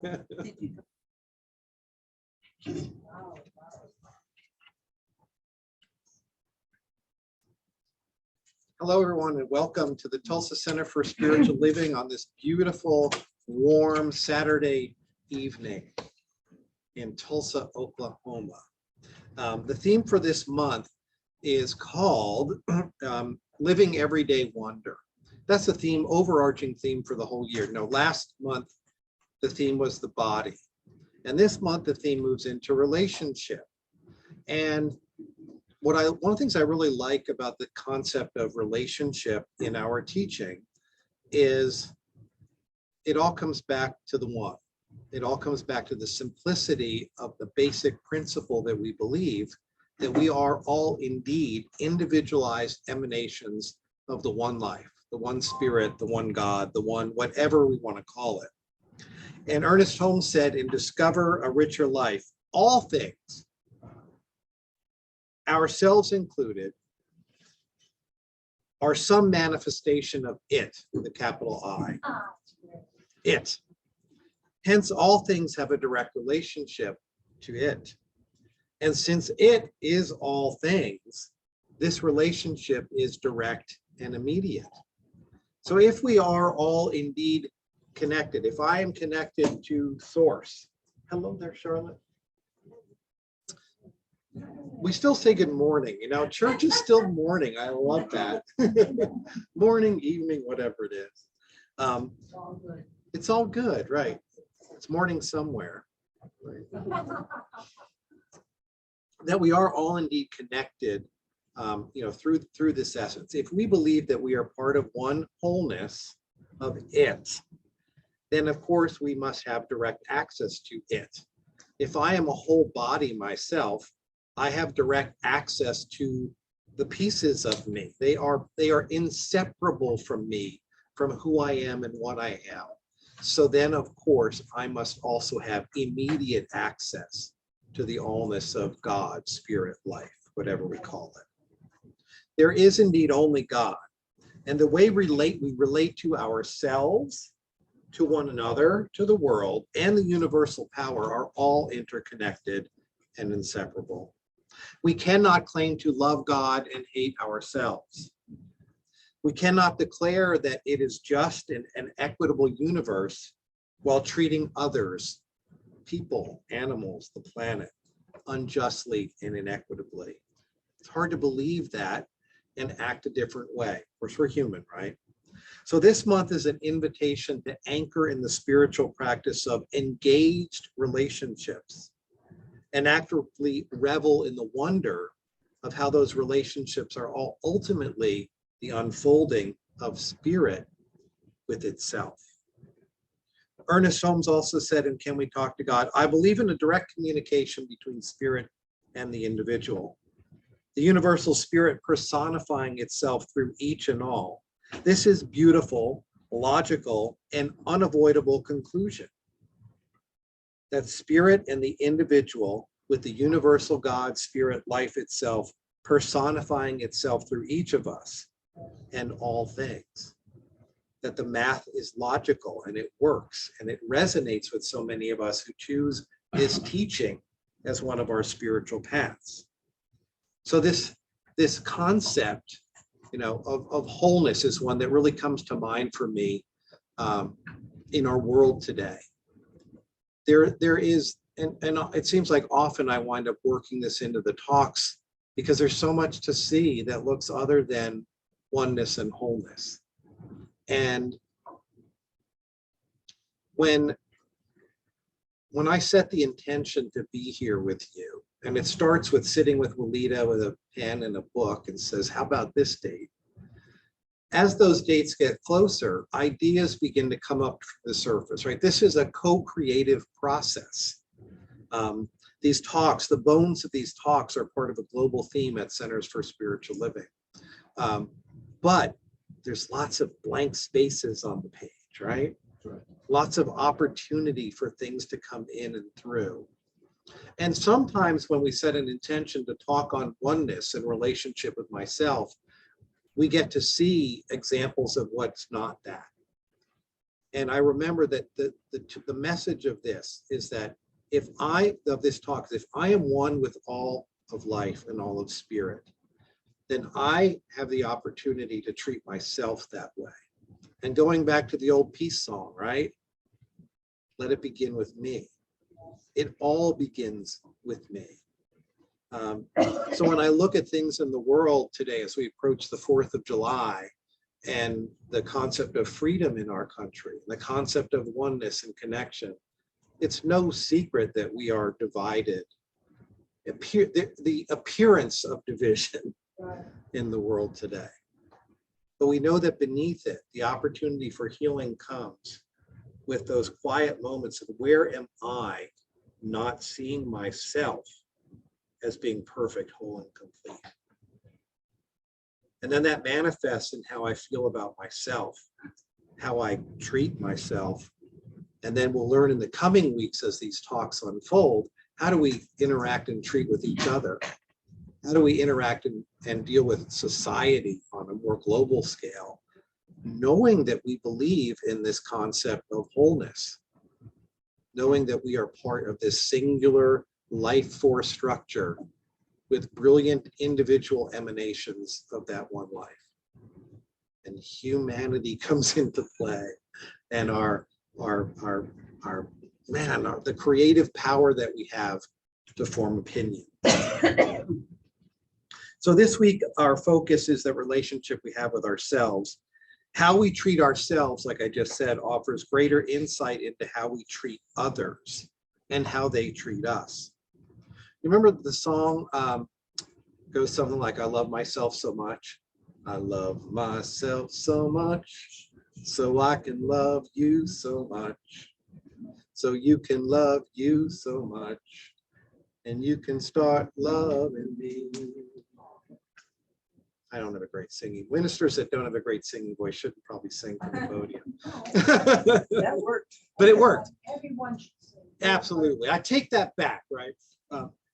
Hello, everyone, and welcome to the Tulsa Center for Spiritual Living on this beautiful, warm Saturday evening in Tulsa, Oklahoma. The theme for this month is called Living Everyday Wonder. That's the theme, overarching theme for the whole year. Now, last month, the theme was the body. And this month, the theme moves into relationship. And one of the things I really like about the concept of relationship in our teaching is it all comes back to the one. It all comes back to the simplicity of the basic principle that we believe that we are all indeed individualized emanations of the one life, the one spirit, the one God, the one whatever we want to call it. And Ernest Holmes said in Discover a Richer Life, all things, ourselves included, are some manifestation of it, with a capital I. It. Hence, all things have a direct relationship to it. And since it is all things, this relationship is direct and immediate. So if we are all indeed connected, if I am connected to Source, hello there, Charlotte. We still say good morning. You know, church is still morning. I love that. Morning, evening, whatever it is. It's all good, right? It's morning somewhere. Right? That we are all indeed connected, through this essence. If we believe that we are part of one wholeness of it, then of course we must have direct access to it. If I am a whole body myself, I have direct access to the pieces of me. They are inseparable from me, from who I am and what I am. So then, of course, I must also have immediate access to the allness of God, spirit, life, whatever we call it. There is indeed only God. And the way we relate to ourselves, to one another, to the world, and the universal power are all interconnected and inseparable. We cannot claim to love God and hate ourselves. We cannot declare that it is just an equitable universe while treating others, people, animals, the planet, unjustly and inequitably. It's hard to believe that and act a different way. Of course, we're human, right? So this month is an invitation to anchor in the spiritual practice of engaged relationships and actively revel in the wonder of how those relationships are all ultimately the unfolding of spirit with itself. Ernest Holmes also said in Can We Talk to God, I believe in a direct communication between spirit and the individual, the universal spirit personifying itself through each and all. This is beautiful, logical, and unavoidable conclusion. That spirit and the individual with the universal God, spirit, life itself, personifying itself through each of us and all things. That the math is logical and it works and it resonates with so many of us who choose this teaching as one of our spiritual paths. So this concept, of wholeness is one that really comes to mind for me in our world today. There is, and it seems like often I wind up working this into the talks because there's so much to see that looks other than oneness and wholeness. And when I set the intention to be here with you, and it starts with sitting with Walida with a pen and a book and says, how about this date? As those dates get closer, ideas begin to come up to the surface, right? This is a co-creative process. These talks, the bones of these talks are part of a global theme at Centers for Spiritual Living. But there's lots of blank spaces on the page, right? Right. Lots of opportunity for things to come in and through. And sometimes when we set an intention to talk on oneness and relationship with myself, we get to see examples of what's not that. And I remember that the message of this is that if I am one with all of life and all of spirit, then I have the opportunity to treat myself that way. And going back to the old peace song, right? Let it begin with me. It all begins with me. So when I look at things in the world today, as we approach the 4th of July, and the concept of freedom in our country, the concept of oneness and connection, it's no secret that we are divided. The appearance of division in the world today. But we know that beneath it, the opportunity for healing comes with those quiet moments of where am I not seeing myself as being perfect, whole, and complete. And then that manifests in how I feel about myself, how I treat myself. And then we'll learn in the coming weeks as these talks unfold, how do we interact and treat with each other? How do we interact and deal with society on a more global scale, knowing that we believe in this concept of wholeness, knowing that we are part of this singular life force structure with brilliant individual emanations of that one life. And humanity comes into play, and the creative power that we have to form opinion. So this week, our focus is the relationship we have with ourselves. How we treat ourselves, like I just said, offers greater insight into how we treat others and how they treat us. You remember the song goes something like, I love myself so much. I love myself so much, so I can love you so much, so you can love you so much, and you can start loving me. I don't have a great singing. Ministers that don't have a great singing voice shouldn't probably sing from the podium. That worked. But it worked. Everyone should sing. Absolutely. I take that back, right?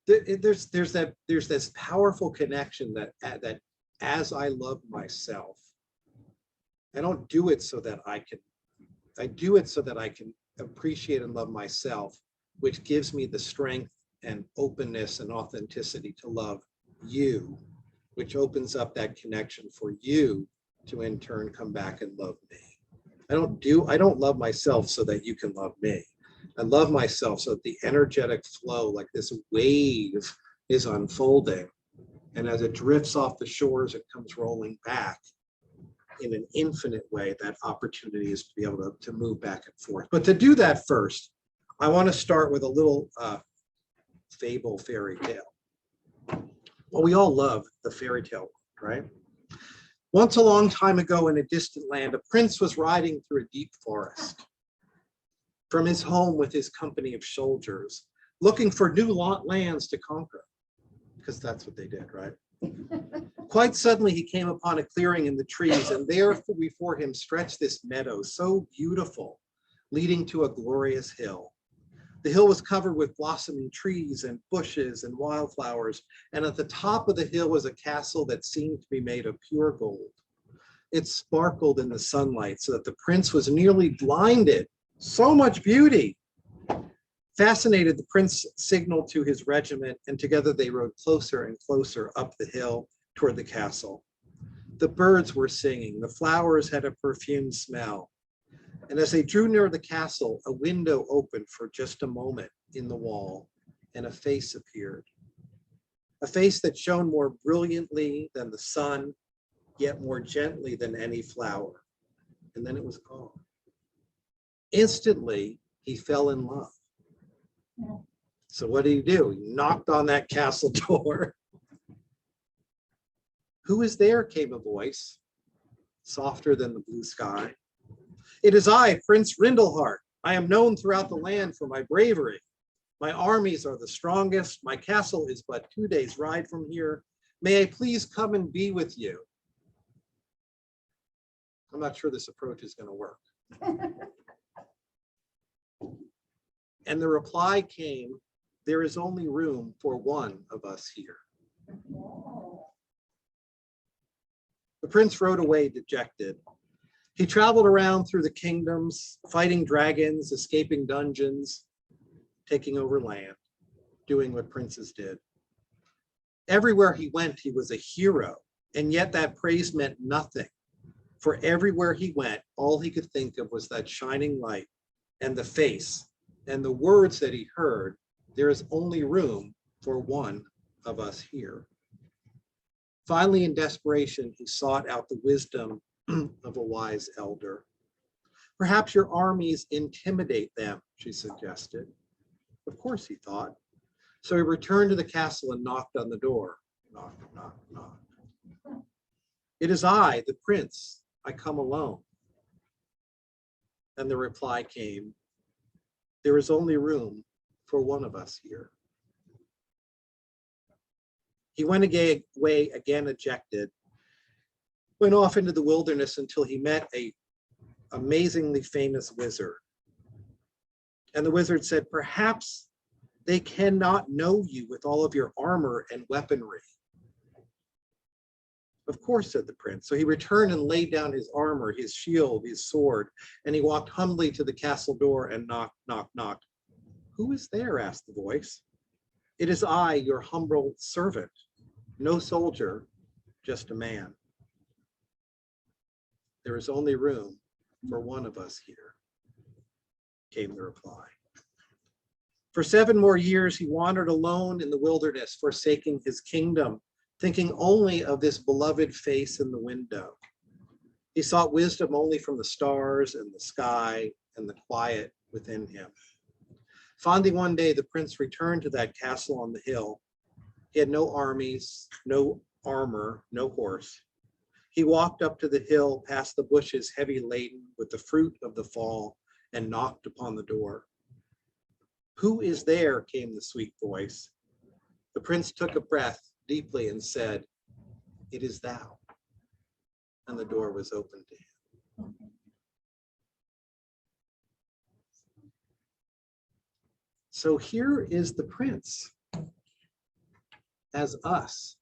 There's this powerful connection that as I love myself, I don't do it so that I do it so that I can appreciate and love myself, which gives me the strength and openness and authenticity to love you, which opens up that connection for you to in turn come back and love me. I don't love myself so that you can love me. I love myself so that the energetic flow, like this wave, is unfolding. And as it drifts off the shores, it comes rolling back in an infinite way. That opportunity is to be able to move back and forth. But to do that first, I want to start with a little fable fairy tale. Well, we all love the fairy tale, right? Once a long time ago in a distant land, a prince was riding through a deep forest from his home with his company of soldiers, looking for new lands to conquer, because that's what they did, right? Quite suddenly, he came upon a clearing in the trees, and there before him stretched this meadow so beautiful, leading to a glorious hill. The hill was covered with blossoming trees and bushes and wildflowers, and at the top of the hill was a castle that seemed to be made of pure gold. It sparkled in the sunlight so that the prince was nearly blinded. So much beauty. Fascinated, the prince signaled to his regiment, and together they rode closer and closer up the hill toward the castle. The birds were singing, the flowers had a perfumed smell. And as they drew near the castle, a window opened for just a moment in the wall, and a face appeared. A face that shone more brilliantly than the sun, yet more gently than any flower. And then it was gone. Instantly, he fell in love. So what did he do? He knocked on that castle door. Who is there? Came a voice, softer than the blue sky. It is I, Prince Rindelhart. I am known throughout the land for my bravery. My armies are the strongest. My castle is but 2 days' ride from here. May I please come and be with you? I'm not sure this approach is going to work. And the reply came, there is only room for one of us here. The prince rode away dejected. He traveled around through the kingdoms, fighting dragons, escaping dungeons, taking over land, doing what princes did. Everywhere he went, he was a hero, and yet that praise meant nothing. For everywhere he went, all he could think of was that shining light and the face and the words that he heard, "There is only room for one of us here." Finally, in desperation, he sought out the wisdom of a wise elder. "Perhaps your armies intimidate them," she suggested. Of course, he thought. So he returned to the castle and knocked on the door. Knock, knock, knock. "It is I, the prince. I come alone." And the reply came, "There is only room for one of us here." He went away again ejected, went off into the wilderness until he met an amazingly famous wizard. And the wizard said, "Perhaps they cannot know you with all of your armor and weaponry." "Of course," said the prince. So he returned and laid down his armor, his shield, his sword, and he walked humbly to the castle door and knocked, knocked, knocked. "Who is there?" asked the voice. "It is I, your humble servant. No soldier, just a man." "There is only room for one of us here," came the reply. For 7 more years, he wandered alone in the wilderness, forsaking his kingdom, thinking only of this beloved face in the window. He sought wisdom only from the stars and the sky and the quiet within him. Finally, one day, the prince returned to that castle on the hill. He had no armies, no armor, no horse. He walked up to the hill, past the bushes heavy laden with the fruit of the fall, and knocked upon the door. "Who is there?" came the sweet voice. The prince took a breath deeply and said, "It is thou." And the door was opened to him. So here is the prince as us,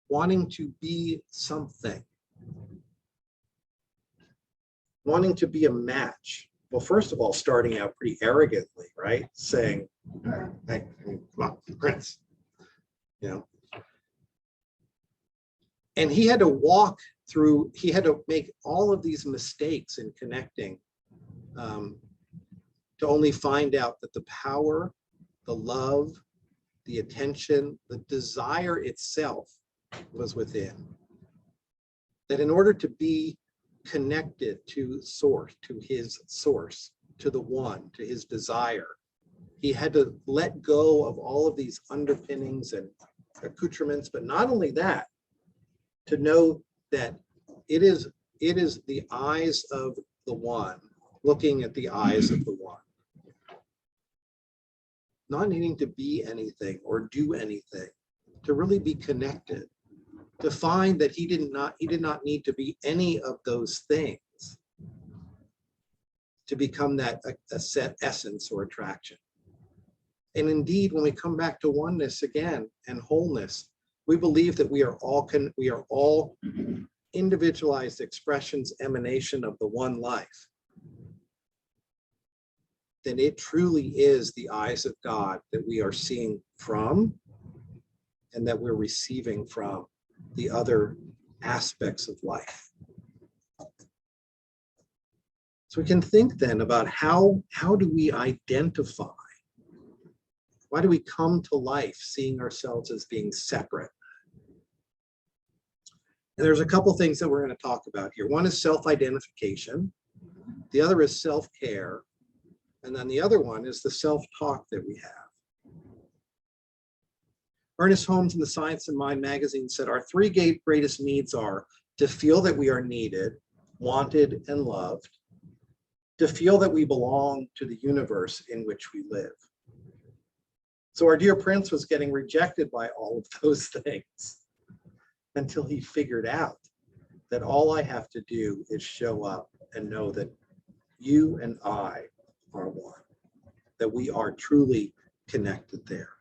wanting to be something, wanting to be a match. Well, first of all, starting out pretty arrogantly, right? Saying, "Hey, come on, prince," you know. And he had to walk through, he had to make all of these mistakes in connecting to only find out that the power, the love, the attention, the desire itself was within. That in order to be connected to source, to his source, to the one, to his desire, he had to let go of all of these underpinnings and accoutrements, but not only that, to know that it is the eyes of the one looking at the eyes of the one. Not needing to be anything or do anything, to really be connected, to find that he did not need to be any of those things to become that a set essence or attraction. And indeed, when we come back to oneness again and wholeness, we believe that we are all individualized expressions, emanation of the one life. Then it truly is the eyes of God that we are seeing from and that we're receiving from the other aspects of life. So we can think then about how do we identify? Why do we come to life seeing ourselves as being separate? And there's a couple things that we're going to talk about here. One is self-identification. The other is self-care. And then the other one is the self-talk that we have. Ernest Holmes in the Science and Mind magazine said, "Our 3 greatest needs are to feel that we are needed, wanted, and loved, to feel that we belong to the universe in which we live." So our dear prince was getting rejected by all of those things until he figured out that all I have to do is show up and know that you and I are one, that we are truly connected there.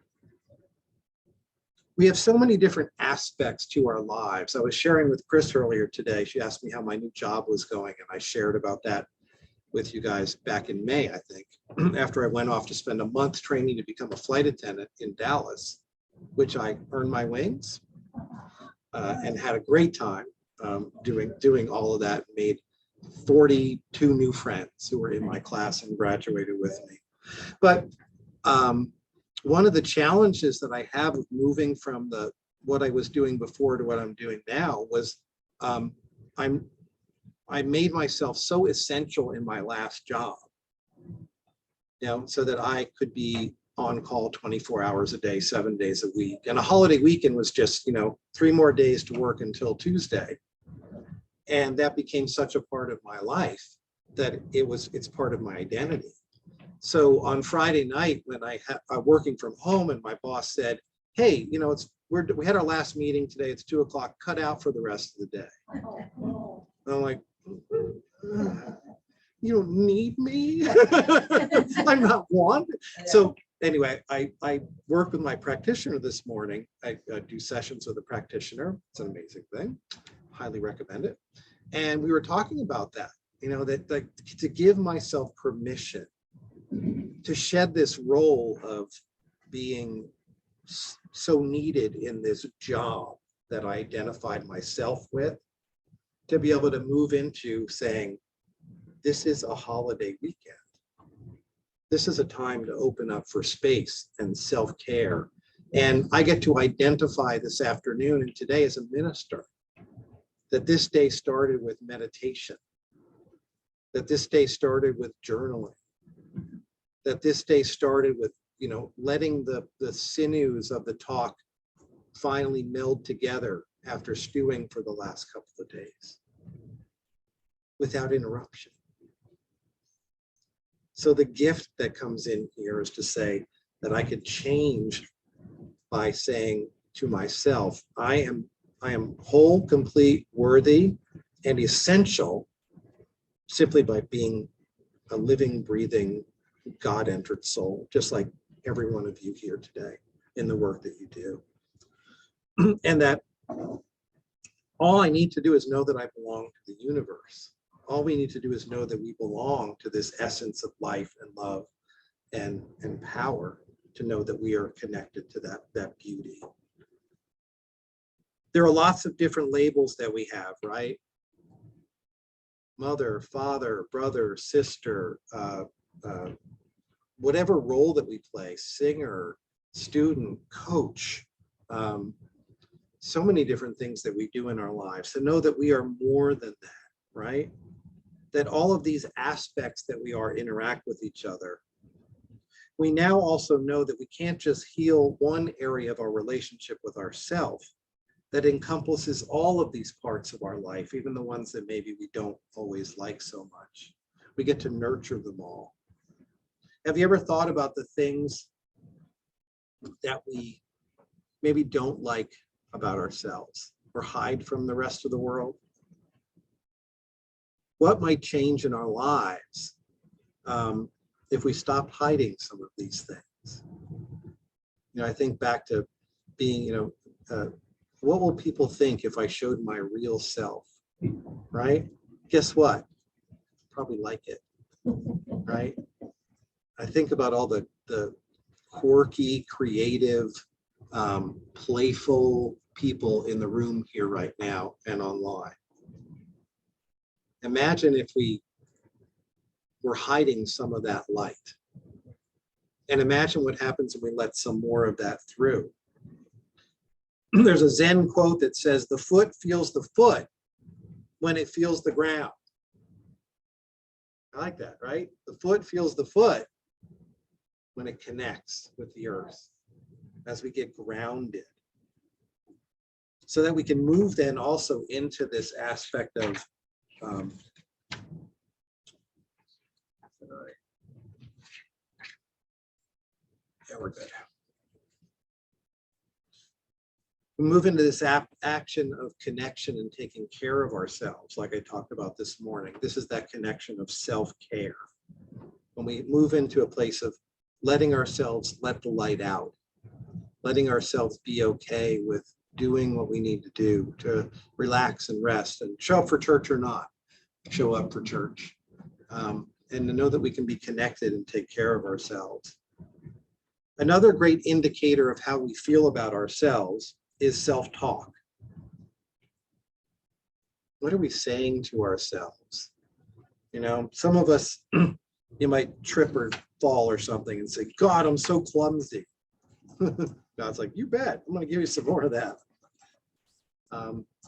we have so many different aspects to our lives. I was sharing with Chris earlier today. She asked me how my new job was going, and I shared about that with you guys back in May, I think, after I went off to spend a month training to become a flight attendant in Dallas, which I earned my wings and had a great time doing all of that. Made 42 new friends who were in my class and graduated with me. But one of the challenges that I have of moving from what I was doing before to what I'm doing now was I made myself so essential in my last job, so that I could be on call 24 hours a day, 7 days a week. And a holiday weekend was just, 3 more days to work until Tuesday. And that became such a part of my life that it's part of my identity. So on Friday night, when I'm working from home and my boss said, hey, we had our last meeting today, it's 2 o'clock, cut out for the rest of the day. And I'm like, you don't need me. I'm not wanted. So anyway, I worked with my practitioner this morning. I do sessions with a practitioner. It's an amazing thing. Highly recommend it. And we were talking about that, that to give myself permission to shed this role of being so needed in this job that I identified myself with, to be able to move into saying, this is a holiday weekend. This is a time to open up for space and self-care. And I get to identify this afternoon and today as a minister, that this day started with meditation, that this day started with journaling, that this day started with, letting the sinews of the talk finally meld together after stewing for the last couple of days without interruption. So the gift that comes in here is to say that I could change by saying to myself, I am whole, complete, worthy, and essential simply by being a living, breathing, God-entered soul, just like every one of you here today in the work that you do. And that all I need to do is know that I belong to the universe. All we need to do is know that we belong to this essence of life and love and power, to know that we are connected to that beauty. There are lots of different labels that we have, right? Mother, father, brother, sister, whatever role that we play, singer, student, coach, so many different things that we do in our lives, to know that we are more than that, right? That all of these aspects that we are interact with each other. We now also know that we can't just heal one area of our relationship with ourselves, that encompasses all of these parts of our life, even the ones that maybe we don't always like so much. We get to nurture them all. Have you ever thought about the things that we maybe don't like about ourselves or hide from the rest of the world? What might change in our lives if we stop hiding some of these things? I think back to being, what will people think if I showed my real self, right? Guess what? Probably like it, right? I think about all the quirky, creative, playful people in the room here right now and online. Imagine if we were hiding some of that light. And imagine what happens when we let some more of that through. There's a Zen quote that says, the foot feels the foot when it feels the ground. I like that, right? The foot feels the foot when it connects with the earth, as we get grounded. So that we can move then also into this aspect of yeah, we're good. We move into this action of connection and taking care of ourselves, like I talked about this morning. This is that connection of self-care. When we move into a place of letting ourselves let the light out, letting ourselves be okay with doing what we need to do to relax and rest and show up for church or not show up for church. And to know that we can be connected and take care of ourselves. Another great indicator of how we feel about ourselves is self-talk. What are we saying to ourselves? You know, some of us, you might trip or fall or something and say, God, I'm so clumsy. God's like, you bet, I'm going to give you some more of that.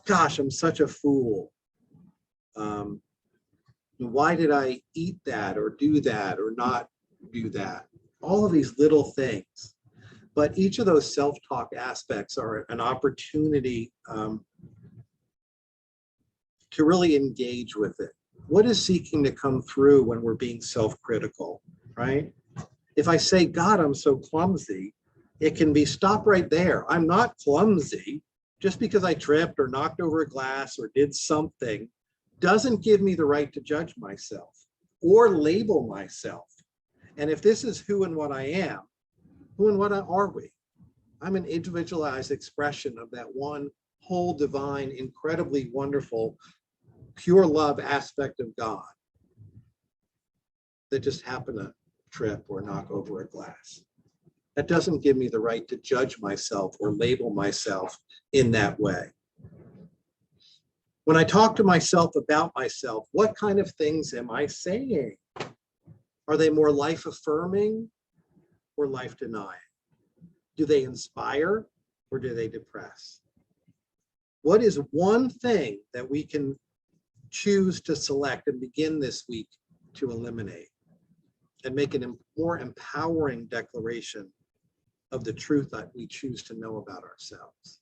Gosh, I'm such a fool. Why did I eat that or do that or not do that? All of these little things. But each of those self-talk aspects are an opportunity to really engage with it. What is seeking to come through when we're being self-critical, right? If I say, God, I'm so clumsy, it can be stop right there. I'm not clumsy. Just because I tripped or knocked over a glass or did something doesn't give me the right to judge myself or label myself. And if this is who and what I am, who and what are we? I'm an individualized expression of that one whole, divine, incredibly wonderful, pure love aspect of God that just happened to trip or knock over a glass. That doesn't give me the right to judge myself or label myself in that way. When I talk to myself about myself, what kind of things am I saying? Are they more life-affirming or life-denying? Do they inspire or do they depress? What is one thing that we can choose to select and begin this week to eliminate and make a more empowering declaration of the truth that we choose to know about ourselves?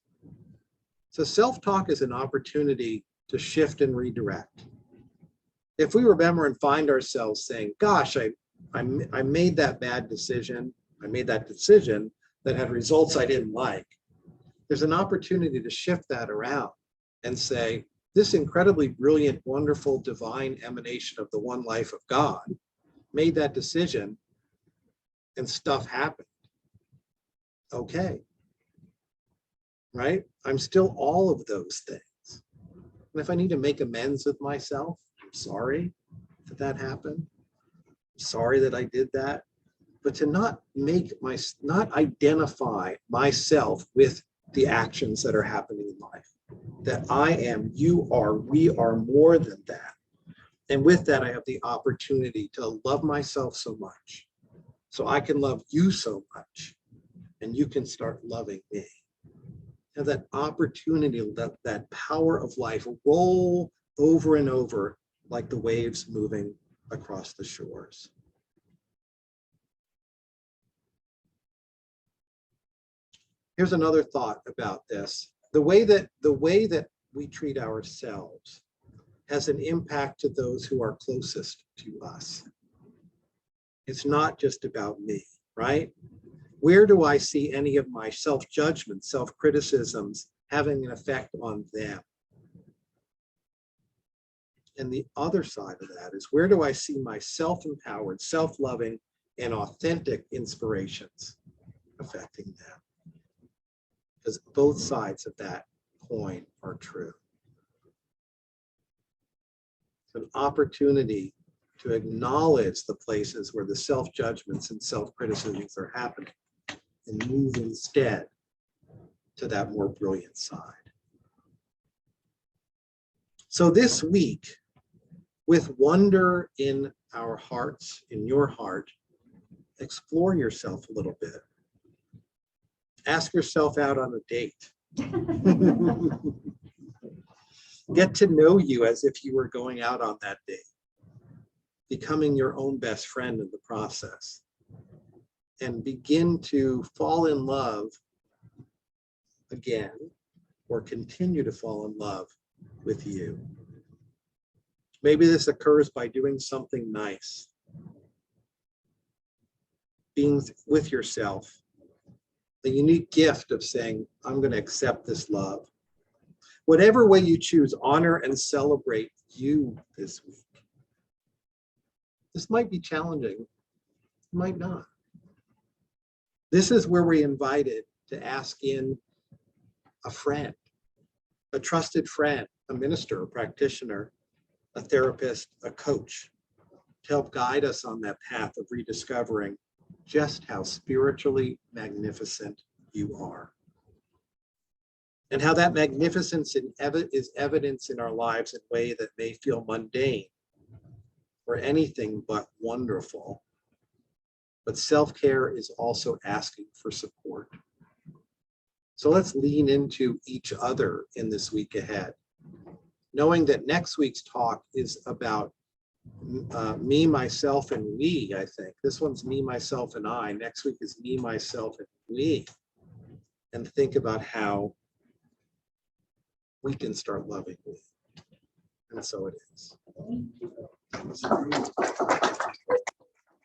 So self-talk is an opportunity to shift and redirect. If we remember and find ourselves saying, gosh, I made that bad decision, I made that decision that had results I didn't like, there's an opportunity to shift that around and say, this incredibly brilliant, wonderful, divine emanation of the one life of God made that decision and stuff happened. Okay. Right? I'm still all of those things. And if I need to make amends with myself, I'm sorry that that happened. I'm sorry that I did that. But to not identify myself with the actions that are happening in life. That I am, you are, we are more than that. And with that, I have the opportunity to love myself so much. So I can love you so much. And you can start loving me. Have that opportunity, that power of life roll over and over like the waves moving across the shores. Here's another thought about this. The way that we treat ourselves has an impact to those who are closest to us. It's not just about me, right? Where do I see any of my self-judgment, self-criticisms having an effect on them? And the other side of that is, where do I see my self-empowered, self-loving, and authentic inspirations affecting them? Because both sides of that coin are true. It's an opportunity to acknowledge the places where the self-judgments and self-criticisms are happening and move instead to that more brilliant side. So this week, with wonder in our hearts, in your heart, explore yourself a little bit. Ask yourself out on a date. Get to know you as if you were going out on that date, becoming your own best friend in the process, and begin to fall in love again, or continue to fall in love with you. Maybe this occurs by doing something nice, being with yourself, the unique gift of saying, I'm going to accept this love. Whatever way you choose, honor and celebrate you this week. This might be challenging, might not. This is where we're invited to ask in a friend, a trusted friend, a minister, a practitioner, a therapist, a coach, to help guide us on that path of rediscovering just how spiritually magnificent you are. And how that magnificence is evidence in our lives in a way that may feel mundane or anything but wonderful. But self-care is also asking for support. So let's lean into each other in this week ahead, knowing that next week's talk is about me, myself, and we, I think. This one's me, myself, and I. Next week is me, myself, and we. And think about how we can start loving we. And so it is.